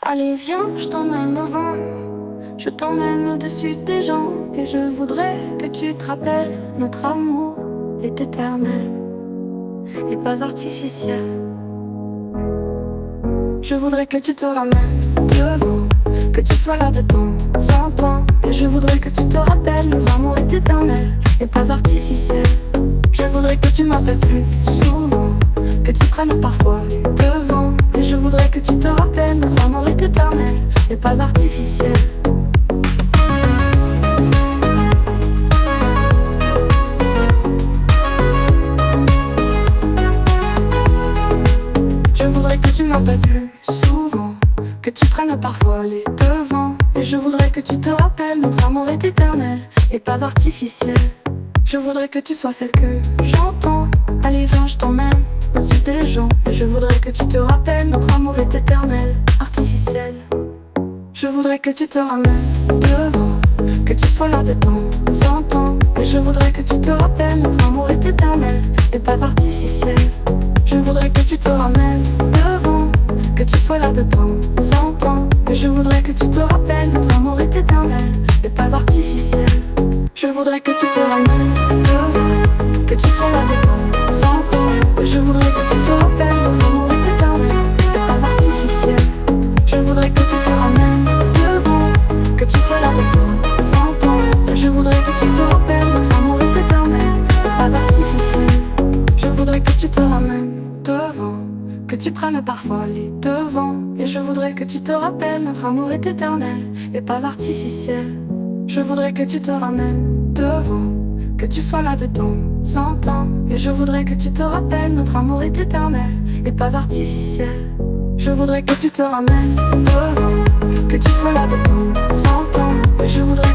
Allez viens, je t'emmène au vent. Je t'emmène au-dessus des gens. Et je voudrais que tu te rappelles, notre amour est éternel et pas artificiel. Je voudrais que tu te ramènes devant, que tu sois là de temps en temps. Et je voudrais que tu te rappelles, notre amour est éternel et pas artificiel. Je voudrais que tu m'appelles plus souvent, que tu prennes parfois les devants. Et je voudrais que tu te rappelles, notre amour est éternel et pas artificiel. Je voudrais que tu m'appelles plus souvent, que tu prennes parfois les devants. Et je voudrais que tu te rappelles, notre amour est éternel et pas artificiel. Je voudrais que tu sois celle que j'entends. Allez viens, je t'emmène au-dessus des gens. Et je voudrais que tu te rappelles, notre amour est éternel, artificiel. Je voudrais que tu te ramènes devant, que tu sois là de temps en temps. Et je voudrais que tu te rappelles, notre amour est éternel et pas artificiel. Je voudrais que tu te ramènes devant, que tu sois là de temps en temps. Et je voudrais que tu te rappelles, notre amour est éternel et pas artificiel. Je voudrais que tu te ramènes devant, que tu sois là de temps en temps. Et je voudrais que tu te rappelles, notre amour est éternel et pas artificiel. Je voudrais que tu te ramènes devant, que tu sois là de temps en temps. Et je voudrais que tu te rappelles, notre amour est éternel et pas artificiel. Je voudrais que tu te ramènes devant, que tu prennes parfois les devants. Et je voudrais que tu te rappelles, notre amour est éternel et pas artificiel. Je voudrais que tu te ramènes devant, que tu sois là de temps en temps. Et je voudrais que tu te rappelles, notre amour est éternel et pas artificiel. Je voudrais que tu te ramènes devant, que tu sois là de temps en temps. Et je voudrais